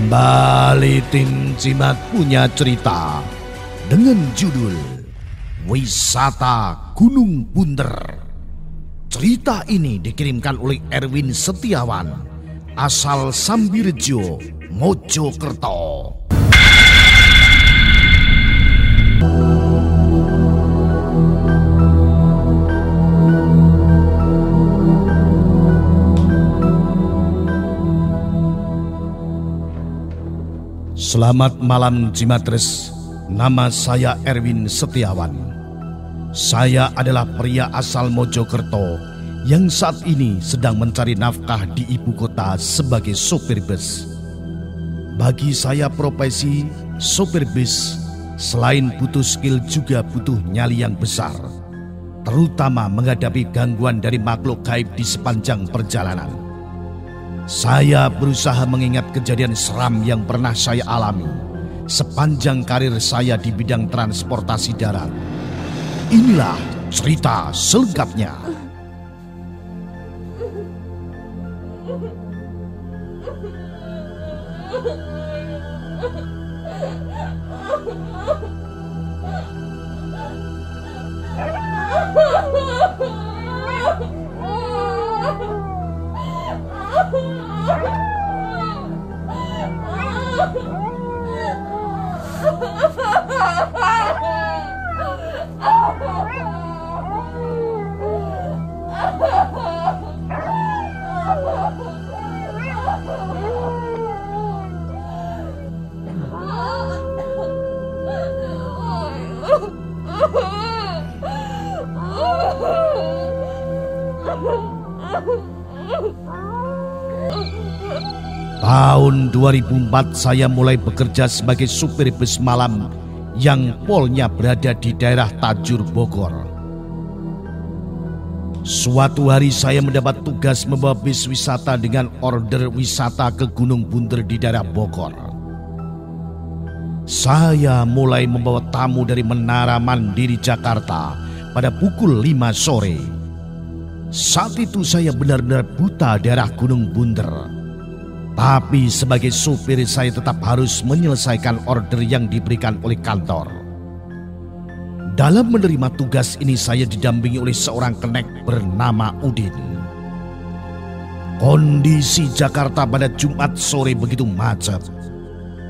Kembali tim Cimat punya cerita dengan judul Wisata Gunung Bunder. Cerita ini dikirimkan oleh Erwin Setiawan, asal Sambirjo, Mojokerto. Selamat malam Cimatres, nama saya Erwin Setiawan. Saya adalah pria asal Mojokerto yang saat ini sedang mencari nafkah di ibu kota sebagai sopir bus. Bagi saya profesi sopir bus selain butuh skill juga butuh nyali yang besar, terutama menghadapi gangguan dari makhluk gaib di sepanjang perjalanan. Saya berusaha mengingat kejadian seram yang pernah saya alami sepanjang karir saya di bidang transportasi darat. Inilah cerita selengkapnya. Tahun 2004 saya mulai bekerja sebagai supir bus malam yang polnya berada di daerah Tajur, Bogor. Suatu hari saya mendapat tugas membawa bis wisata dengan order wisata ke Gunung Bunder di daerah Bogor. Saya mulai membawa tamu dari Menara Mandiri Jakarta pada pukul 5 sore. Saat itu saya benar-benar buta daerah Gunung Bunder. Tapi sebagai supir saya tetap harus menyelesaikan order yang diberikan oleh kantor. Dalam menerima tugas ini saya didampingi oleh seorang kenek bernama Udin. Kondisi Jakarta pada Jumat sore begitu macet.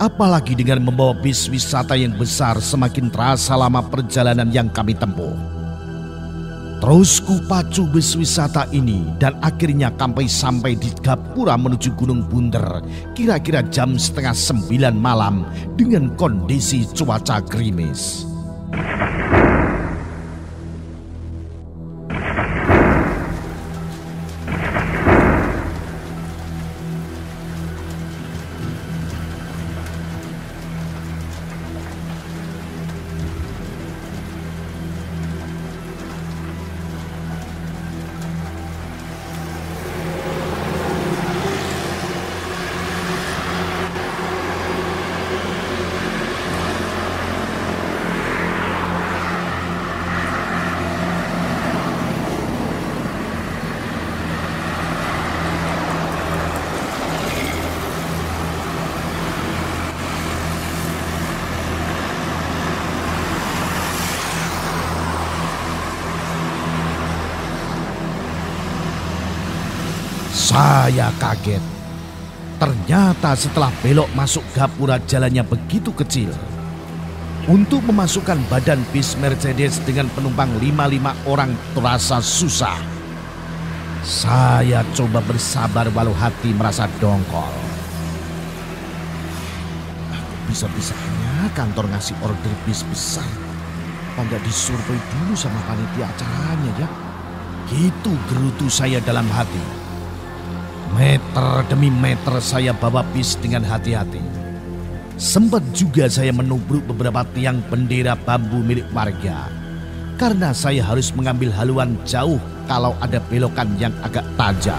Apalagi dengan membawa bis wisata yang besar, semakin terasa lama perjalanan yang kami tempuh. Terus kupacu bus wisata ini dan akhirnya sampai di Gapura menuju Gunung Bunder kira-kira jam 8:30 malam dengan kondisi cuaca gerimis. Saya kaget. Ternyata setelah belok masuk Gapura jalannya begitu kecil. Untuk memasukkan badan bis Mercedes dengan penumpang 55 orang terasa susah. Saya coba bersabar walau hati merasa dongkol. Bisa-bisanya kantor ngasih order bis besar. Nggak disurvei dulu sama panitia acaranya ya. Gitu gerutu saya dalam hati. Meter demi meter saya bawa bis dengan hati-hati. Sempat juga saya menubruk beberapa tiang bendera bambu milik warga. Karena saya harus mengambil haluan jauh kalau ada belokan yang agak tajam.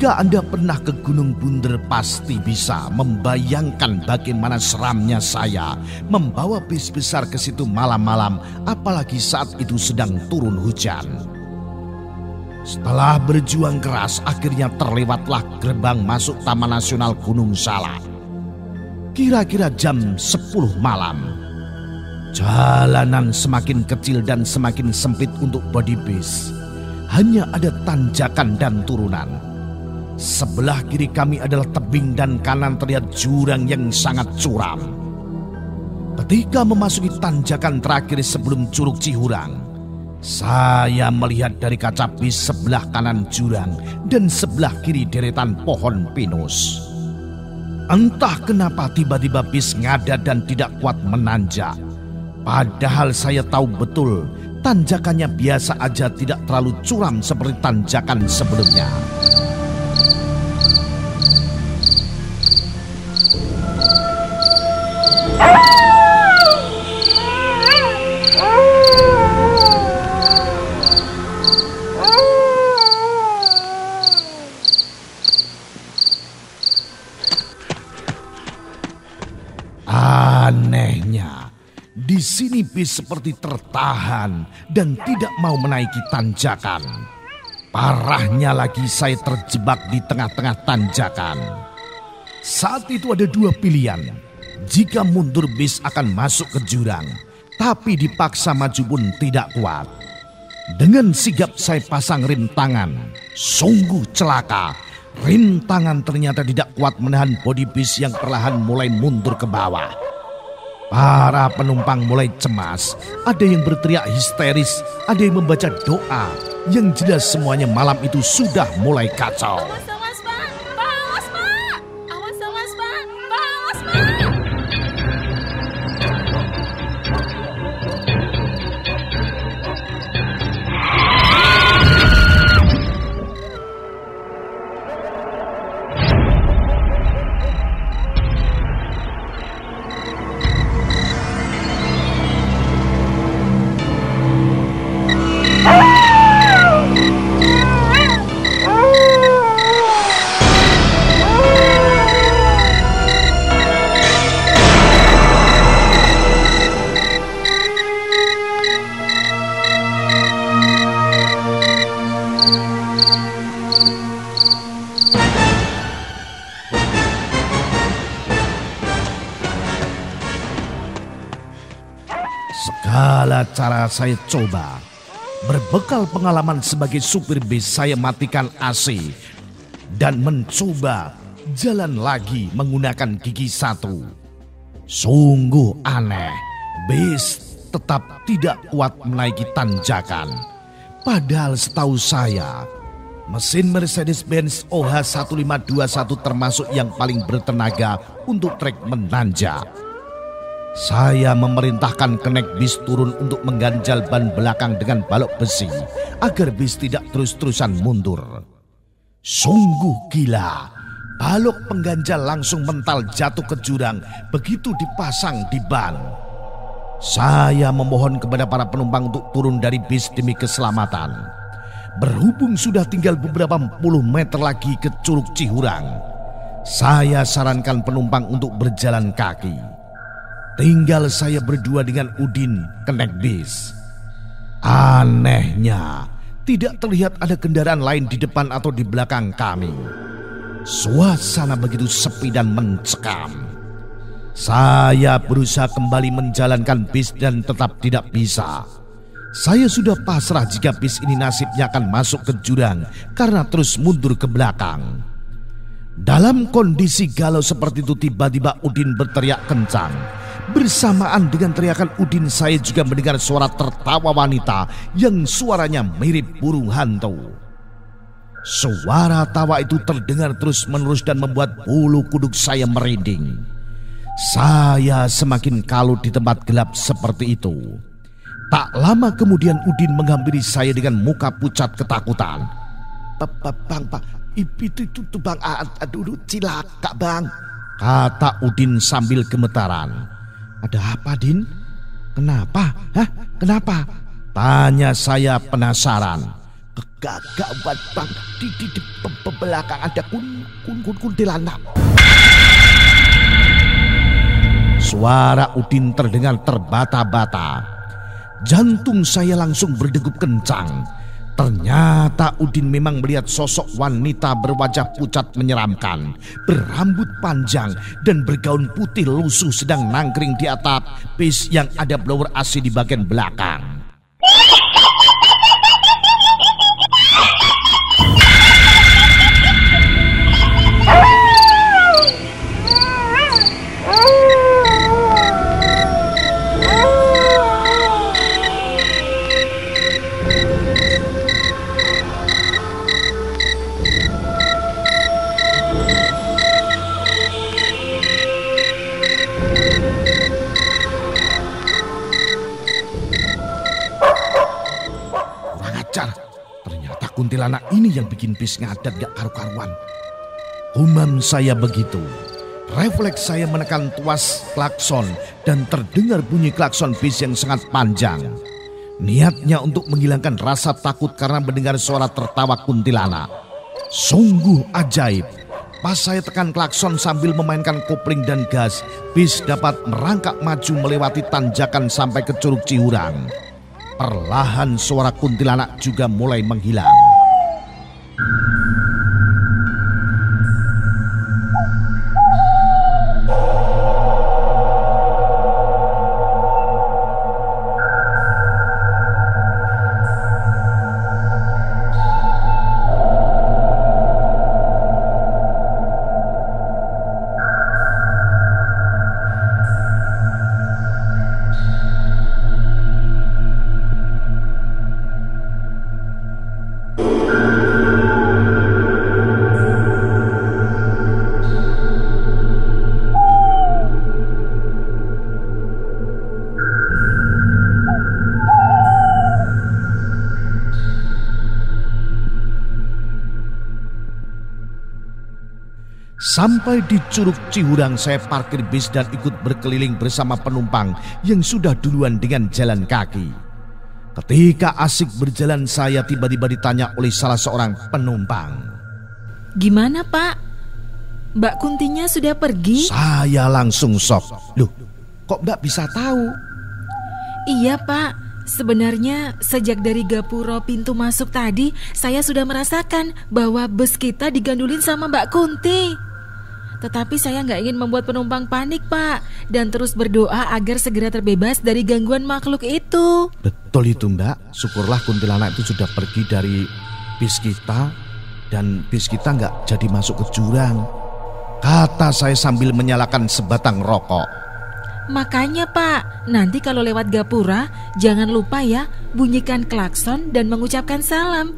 Jika Anda pernah ke Gunung Bunder pasti bisa membayangkan bagaimana seramnya saya membawa bis besar ke situ malam-malam, apalagi saat itu sedang turun hujan. Setelah berjuang keras, akhirnya terlewatlah gerbang masuk Taman Nasional Gunung Salak. Kira-kira jam 10 malam. Jalanan semakin kecil dan semakin sempit untuk bodi bis. Hanya ada tanjakan dan turunan. Sebelah kiri kami adalah tebing dan kanan terlihat jurang yang sangat curam. Ketika memasuki tanjakan terakhir sebelum Curug Cihurang, saya melihat dari kaca bis sebelah kanan jurang dan sebelah kiri deretan pohon pinus. Entah kenapa tiba-tiba bis ngadat dan tidak kuat menanjak. Padahal saya tahu betul tanjakannya biasa aja, tidak terlalu curam seperti tanjakan sebelumnya. Anehnya, di sini bis seperti tertahan dan tidak mau menaiki tanjakan. Parahnya lagi, saya terjebak di tengah-tengah tanjakan. Saat itu ada dua pilihan. Jika mundur bis akan masuk ke jurang, tapi dipaksa maju pun tidak kuat. Dengan sigap saya pasang rem tangan. Sungguh celaka. Rem tangan ternyata tidak kuat menahan bodi bis yang perlahan mulai mundur ke bawah. Para penumpang mulai cemas. Ada yang berteriak histeris, ada yang membaca doa. Yang jelas semuanya malam itu sudah mulai kacau. Awas Pak! Awas Pak! Awas Pak! Awas Pak! Segala cara saya coba. Berbekal pengalaman sebagai supir bis, saya matikan AC dan mencoba jalan lagi menggunakan gigi satu. Sungguh aneh, bis tetap tidak kuat menaiki tanjakan. Padahal setahu saya, mesin Mercedes-Benz OH1521 termasuk yang paling bertenaga untuk trek menanjak. Saya memerintahkan kenek bis turun untuk mengganjal ban belakang dengan balok besi agar bis tidak terus-terusan mundur. Sungguh gila, balok pengganjal langsung mental jatuh ke jurang begitu dipasang di ban. Saya memohon kepada para penumpang untuk turun dari bis demi keselamatan. Berhubung sudah tinggal beberapa puluh meter lagi ke Curug Cihurang, saya sarankan penumpang untuk berjalan kaki. Tinggal saya berdua dengan Udin, kenek bis. Anehnya, tidak terlihat ada kendaraan lain di depan atau di belakang kami. Suasana begitu sepi dan mencekam. Saya berusaha kembali menjalankan bis dan tetap tidak bisa. Saya sudah pasrah jika bis ini nasibnya akan masuk ke jurang karena terus mundur ke belakang. Dalam kondisi galau seperti itu, tiba-tiba Udin berteriak kencang. Bersamaan dengan teriakan Udin, saya juga mendengar suara tertawa wanita yang suaranya mirip burung hantu. Suara tawa itu terdengar terus-menerus dan membuat bulu kuduk saya merinding. Saya semakin kalut di tempat gelap seperti itu. Tak lama kemudian Udin menghampiri saya dengan muka pucat ketakutan. Bang, itu bang, aduh cilaka bang, kata Udin sambil gemetaran. Ada apa, Din? Kenapa? Kenapa? Tanya saya penasaran. Gawat bang, di belakang ada kuntilanak. Suara Udin terdengar terbata-bata. Jantung saya langsung berdegup kencang. Ternyata Udin memang melihat sosok wanita berwajah pucat menyeramkan, berambut panjang dan bergaun putih lusuh sedang nangkring di atap bis yang ada blower AC di bagian belakang. Ternyata kuntilanak ini yang bikin bis ngadat gak karu-karuan. Umam saya begitu. Refleks saya menekan tuas klakson dan terdengar bunyi klakson bis yang sangat panjang. Niatnya untuk menghilangkan rasa takut karena mendengar suara tertawa kuntilanak. Sungguh ajaib. Pas saya tekan klakson sambil memainkan kopling dan gas, bis dapat merangkak maju melewati tanjakan sampai ke Curug Cihurang. Perlahan suara kuntilanak juga mulai menghilang. Sampai di Curug Cihurang saya parkir bis dan ikut berkeliling bersama penumpang yang sudah duluan dengan jalan kaki. Ketika asik berjalan saya tiba-tiba ditanya oleh salah seorang penumpang. Gimana Pak? Mbak Kuntinya sudah pergi? Saya langsung shock. Loh, kok Mbak bisa tahu? Iya Pak, sebenarnya sejak dari gapuro pintu masuk tadi saya sudah merasakan bahwa bus kita digandulin sama Mbak Kunti. Tetapi saya nggak ingin membuat penumpang panik Pak, dan terus berdoa agar segera terbebas dari gangguan makhluk itu. Betul itu Mbak, syukurlah kuntilanak itu sudah pergi dari bis kita dan bis kita nggak jadi masuk ke jurang, kata saya sambil menyalakan sebatang rokok. Makanya Pak, nanti kalau lewat gapura jangan lupa ya bunyikan klakson dan mengucapkan salam.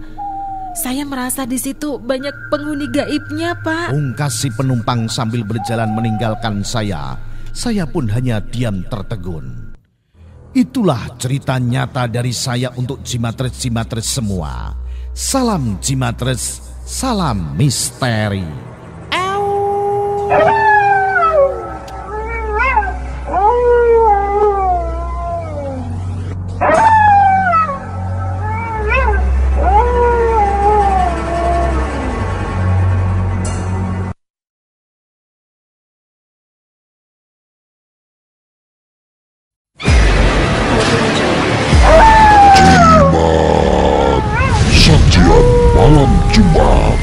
Saya merasa di situ banyak penghuni gaibnya Pak. Ungkas si penumpang sambil berjalan meninggalkan saya. Saya pun hanya diam tertegun. Itulah cerita nyata dari saya untuk Jimatres-Jimatres semua. Salam Jimatres, salam misteri. Sajian malam Jumat